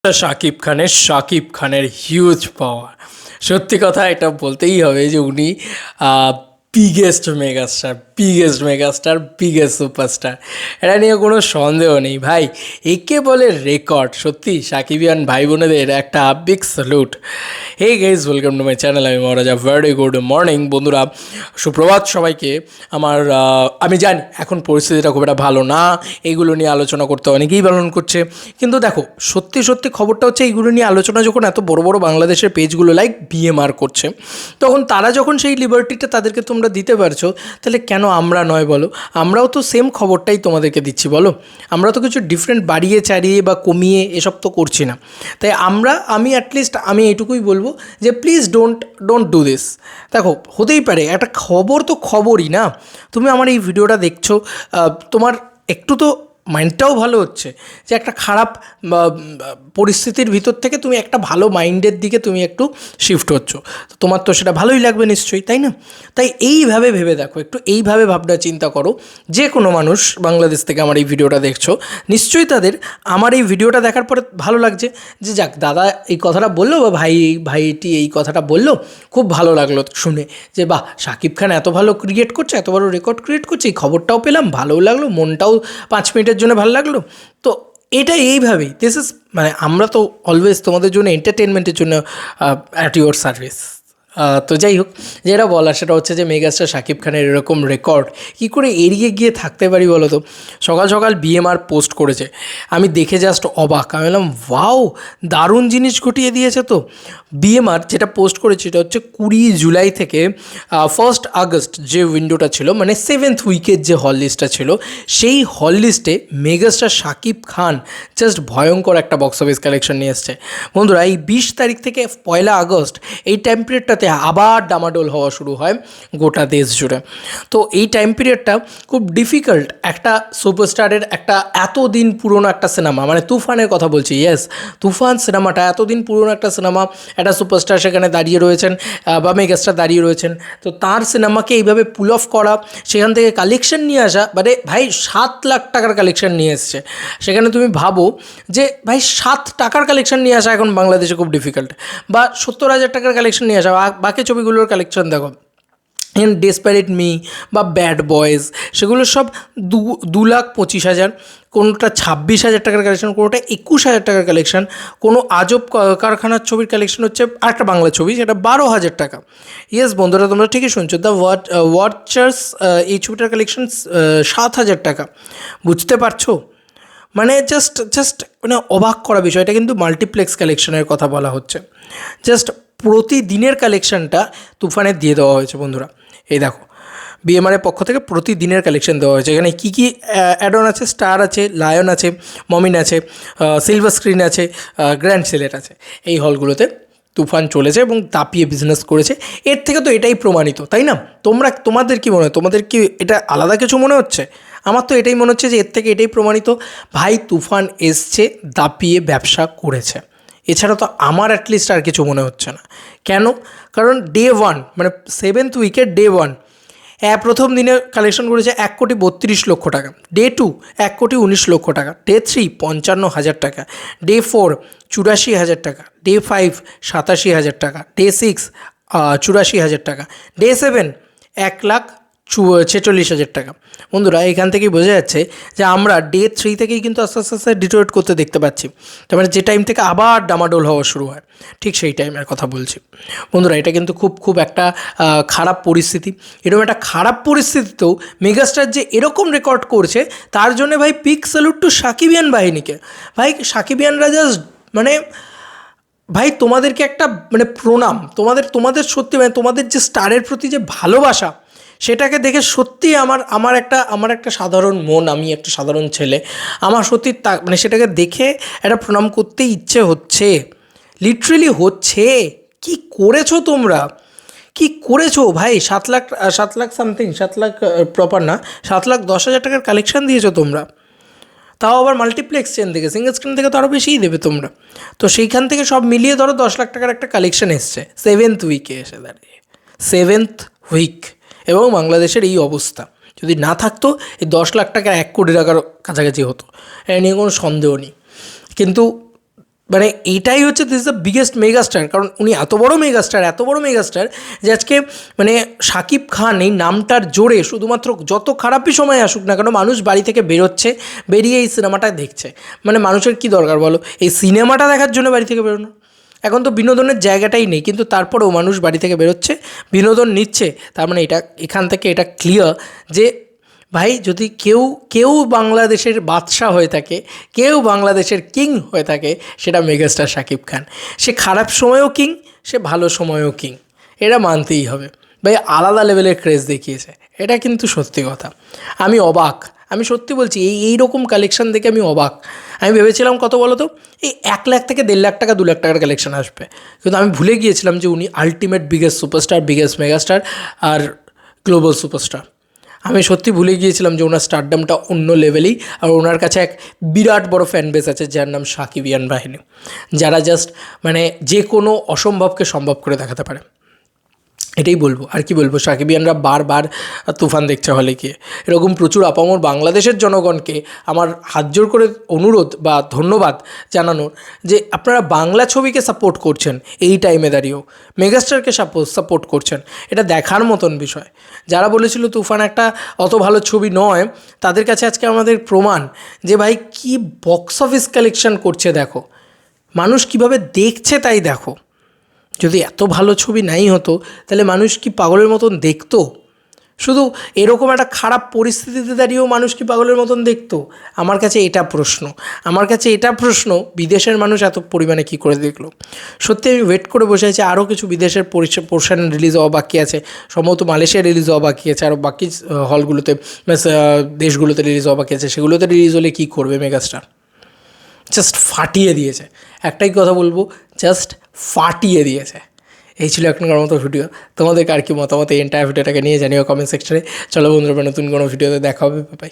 শাকিব খানের হিউজ পাওয়ার। সত্যি কথা এটা বলতেই হবে যে উনি বিগেস্ট সুপারস্টার। এটা নিয়ে কোনো সন্দেহ নেই ভাই। একে বলে রেকর্ড। সত্যি সাকিবিয়ান ভাই বোনেদের একটা big salute. Hey guys, welcome to my channel. আমি মহারাজা। ভেরি গুড মর্নিং বন্ধুরা, সুপ্রভাত সবাইকে। আমি জানি এখন পরিস্থিতিটা খুব একটা ভালো না, এইগুলো নিয়ে আলোচনা করতে অনেকেই বারণ করছে, কিন্তু দেখো সত্যি সত্যি খবরটা হচ্ছে এইগুলো নিয়ে আলোচনা যখন এত বড় বড় বাংলাদেশের পেজগুলো লাইক বিএমআর করছে, তখন তারা যখন সেই লিবার্টিটা তাদেরকে তোমরা দিতে পারছো, তাহলে কেন আমরা নয় বলো? আমরাও তো সেম খবরটাই তোমাদেরকে দিচ্ছি বলো। আমরা তো কিছু ডিফারেন্ট বাড়িয়ে চাড়িয়ে বা কমিয়ে এসব তো করছি না। তাই আমি অ্যাটলিস্ট আমি এটুকুই বলবো যে প্লিজ ডোন্ট ডু দিস। দেখো হতেই পারে, একটা খবর তো খবরই না। তুমি আমার এই ভিডিওটা দেখছো, তোমার একটু তো মাইন্ডটাও ভালো হচ্ছে যে একটা খারাপ পরিস্থিতির ভিতর থেকে তুমি একটা ভালো মাইন্ডের দিকে তুমি একটু শিফট হচ্ছ, তো তোমার তো সেটা ভালোই লাগবে নিশ্চয়ই, তাই না? তাই এইভাবে ভেবে দেখো, একটু এইভাবে ভাবনা চিন্তা করো। যে কোনো মানুষ বাংলাদেশ থেকে আমার এই ভিডিওটা দেখছো, নিশ্চয়ই তাদের আমার এই ভিডিওটা দেখার পরে ভালো লাগছে যে যাক, দাদা এই কথাটা বললো বা ভাইটি এই কথাটা বললো, খুব ভালো লাগলো শুনে যে বাহ, শাকিব খান এত ভালো ক্রিয়েট করছে, এত বড় রেকর্ড ক্রিয়েট করছে, এই খবরটাও পেলাম, ভালোও লাগলো, মনটাও 5 মিনিটের জন্য ভালো লাগলো। তো এটা এইভাবেই দিস ইজ, মানে আমরা তো অলওয়েজ তোমাদের জন্য এন্টারটেনমেন্টের জন্য অ্যাট ইউর সার্ভিস। তো যাই হোক, যেটা বলার সেটা হচ্ছে যে মেগাস্টার শাকিব খানের এরকম রেকর্ড কী করে এড়িয়ে গিয়ে থাকতে পারি বলো তো? সকাল সকাল বিএমআর পোস্ট করেছে, আমি দেখে জাস্ট অবাক। আমি বললাম ওয়াও, দারুণ জিনিস ঘটিয়ে দিয়েছে তো। বিএমআর যেটা পোস্ট করেছে এটা হচ্ছে 20 জুলাই থেকে 1 আগস্ট যে উইন্ডোটা ছিল, মানে 7th উইকের যে হল লিস্টটা ছিল, সেই হল লিস্টে মেগাস্টার শাকিব খান জাস্ট ভয়ঙ্কর একটা বক্স অফিস কালেকশন নিয়ে এসছে বন্ধুরা। এই 20 তারিখ থেকে 1 আগস্ট এই টাইম পিরিয়ডটাতে আবার ডামাডোল হওয়া শুরু হয় গোটা দেশ জুড়ে। তো এই টাইম পিরিয়ডটা খুব ডিফিকাল্ট একটা সুপারস্টারের একটা এতদিন পুরনো একটা সিনেমা, মানে তুফানের কথা বলছি, ইয়েস তুফান সিনেমাটা এতদিন পুরনো একটা সিনেমা, একটা সুপারস্টার সেখানে দাঁড়িয়ে রয়েছেন বা মেগাস্টার দাঁড়িয়ে রয়েছেন, তো তার সিনেমাকে এইভাবে পুল অফ করা, সেখান থেকে কালেকশন নিয়ে আসা, মানে ভাই 7 লাখ টাকার কালেকশন নিয়ে এসছে। সেখানে তুমি ভাবো যে ভাই 7 টাকার কালেকশন নিয়ে আসা এখন বাংলাদেশে খুব ডিফিকাল্ট, বা 70,000 টাকার কালেকশন নিয়ে আসা। বাকি ছবিগুলোর কালেকশন দেখো, ইন ডেসপারেট মি বা ব্যাড বয়েজ, সেগুলো সব 2,25,000, কোনোটা 26,000 টাকার কালেকশন, কোনোটা 21,000 টাকার কালেকশন। কোনো আজব কারখানার ছবির কালেকশন হচ্ছে আরেকটা বাংলা ছবি, সেটা 12,000 টাকা। ইয়েস বন্ধুরা, তোমরা ঠিকই শুনছো, দ্য ওয়াচার্স এই ছবিটার কালেকশন 7,000 টাকা। বুঝতে পারছো? মানে জাস্ট মানে অবাক করা বিষয়। এটা কিন্তু মাল্টিপ্লেক্স কালেকশনের কথা বলা হচ্ছে। জাস্ট প্রতিদিনের কালেকশানটা তুফানের দিয়ে দেওয়া হয়েছে বন্ধুরা। এই দেখো, বিএমআরের পক্ষ থেকে প্রতিদিনের কালেকশন দেওয়া হয়েছে। এখানে কী কী অ্যাড অন আছে? স্টার আছে, লায়ন আছে, মমিন আছে, সিলভার স্ক্রিন আছে, গ্র্যান্ড সিলেট আছে। এই হলগুলোতে তুফান চলেছে এবং তাপিয়ে বিজনেস করেছে। এর থেকে তো এটাই প্রমাণিত, তাই না? তোমাদের কী মনে হয়? তোমাদের কি এটা আলাদা কিছু মনে হচ্ছে? আমার তো এটাই মনে হচ্ছে যে এর থেকে এটাই প্রমাণিত, ভাই তুফান এসছে, দাপিয়ে ব্যবসা করেছে। এছাড়া তো আমার অ্যাটলিস্ট আর কিছু মনে হচ্ছে না। কেন? কারণ ডে 1 মানে 7th উইকের ডে 1 প্রথম দিনে কালেকশন করেছে 1,32,00,000 টাকা। ডে 2 1,19,00,000 টাকা। ডে 3 55,000 টাকা। ডে 4 84,000 টাকা। ডে 5 87,000 টাকা। ডে 6 84,000 টাকা। ডে 7 1,46,000 টাকা। বন্ধুরা, এখান থেকেই বোঝা যাচ্ছে যে আমরা ডে 3 থেকেই কিন্তু আস্তে আস্তে আস্তে ডিটোরেট করতে দেখতে পাচ্ছি। তার মানে যে টাইম থেকে আবার ডামাডোল হওয়া শুরু হয়, ঠিক সেই টাইমের কথা বলছি বন্ধুরা। এটা কিন্তু খুব একটা খারাপ পরিস্থিতি। এরকম একটা খারাপ পরিস্থিতিতেও মেগাস্টার যে এরকম রেকর্ড করছে, তার জন্য ভাই পিক স্যালুট টু সাকিবিয়ান বাহিনীকে। ভাই সাকিবিয়ানরা জাস্ট মানে ভাই তোমাদেরকে একটা মানে প্রণাম। সত্যি মানে তোমাদের যে স্টারের প্রতি যে ভালোবাসা, সেটাকে দেখে সত্যিই আমার একটা সাধারণ মন, আমি একটা সাধারণ ছেলে, আমার সত্যি মানে সেটাকে দেখে একটা প্রণাম করতে ইচ্ছে হচ্ছে, লিটারেলি হচ্ছে। কি করেছো তোমরা? কি করেছো ভাই? 7 লাখ সামথিং, 7 লাখ প্রপার না, 7,10,000 টাকার কালেকশন দিয়েছো তোমরা, তাও আবার মাল্টিপ্লেক্স চেন থেকে। সিঙ্গল স্ক্রিন থেকে তো আরও বেশিই দেবে তোমরা। তো সেইখান থেকে সব মিলিয়ে ধরো 10 লাখ টাকার একটা কালেকশন এসছে 7th উইকে এসে দাঁড়িয়ে। 7th উইক, এবং বাংলাদেশের এই অবস্থা। যদি না থাকতো এই 10 লাখ টাকা 1 কোটি টাকার কাছাকাছি হতো, এটা নিয়ে কোনো সন্দেহ নেই। কিন্তু মানে এটাই হচ্ছে দিস দ্য বিগেস্ট মেগাস্টার, কারণ উনি এত বড় মেগাস্টার যে আজকে মানে শাকিব খান এই নামটার জোরে শুধুমাত্র যত খারাপই সময় আসুক না কেন মানুষ বাড়ি থেকে বেরোচ্ছে, বেরিয়ে এই সিনেমাটা দেখছে। মানে মানুষের কি দরকার বলো এই সিনেমাটা দেখার জন্য বাড়ি থেকে বেরোনো? এখন তো বিনোদনের জায়গাটাই নেই, কিন্তু তারপরেও মানুষ বাড়ি থেকে বেরোচ্ছে, বিনোদন নিচ্ছে। তার মানে এটা এখান থেকে এটা ক্লিয়ার যে ভাই যদি কেউ বাংলাদেশের বাদশা হয়ে থাকে, কেউ বাংলাদেশের কিং হয়ে থাকে, সেটা মেগাস্টার শাকিব খান। সে খারাপ সময়েও কিং, সে ভালো সময়েও কিং, এটা মানতেই হবে। ভাই আলাদা লেভেলের ক্রেজ দেখিয়েছে, এটা কিন্তু সত্যি কথা। আমি অবাক, আমি সত্যি বলছি, এইরকম কালেকশন দেখে আমি অবাক। আমি ভেবেছিলাম কত বলো তো, এই 1 লাখ থেকে 1.5 লাখ টাকা 2 লাখ টাকার কালেকশন আসবে, কিন্তু আমি ভুলে গিয়েছিলাম যে উনি ultimate biggest superstar, biggest megastar আর গ্লোবাল সুপারস্টার। আমি সত্যি ভুলে গিয়েছিলাম যে ওনার স্টারডামটা অন্য লেভেলেই, আর ওনার কাছে এক বিরাট বড় ফ্যান বেস আছে যার নাম সাকিবিয়ান বাহিনী, যারা জাস্ট মানে যে কোনো অসম্ভবকে সম্ভব করে দেখাতে পারে। এটাই বলবো, আর কি বলবো। সাকিবিয়ানরা বারবার তুফান দেখছে হলে গিয়ে, এরকম প্রচুর আপামর বাংলাদেশের জনগণকে আমার হাত জোর করে অনুরোধ বা ধন্যবাদ জানানোর যে আপনারা বাংলা ছবিকে সাপোর্ট করছেন, এই টাইমে দাঁড়িয়েও মেগাস্টারকে সাপোর্ট করছেন, এটা দেখার মতন বিষয়। যারা বলেছিল তুফান একটা অত ভালো ছবি নয়, তাদের কাছে আজকে আমাদের প্রমাণ যে ভাই কি বক্স অফিস কালেকশন করছে দেখো, মানুষ কিভাবে দেখছে তাই দেখো। যদি এত ভালো ছবি নাই হতো তাহলে মানুষ কি পাগলের মতন দেখতো? শুধু এরকম একটা খারাপ পরিস্থিতিতে দাঁড়িয়েও মানুষ কি পাগলের মতন দেখতো? আমার কাছে এটা প্রশ্ন বিদেশের মানুষ এত পরিমাণে কী করে দেখলো। সত্যি আমি ওয়েট করে বসে আছি, আরও কিছু বিদেশের পোর্শন রিলিজ হওয়া বাকি আছে, সম্ভবত মালয়েশিয়া রিলিজ হওয়া বাকি আছে, আরও বাকি হলগুলোতে দেশগুলোতে রিলিজ হওয়া বাকি আছে। সেগুলোতে রিলিজ হলে কী করবে মেগাস্টার? জাস্ট ফাটিয়ে দিয়েছে, একটাই কথা বলবো, জাস্ট ফাটিয়ে দিয়েছে। এই ছিল এখনকার মতো ভিডিও। তোমাদের আর কি মতামত এই এন্টায়ার ভিডিওটাকে নিয়ে জানিও কমেন্ট সেকশনে। চলো বন্ধুরা, নতুন কোনো ভিডিওতে দেখা হবে, বাই।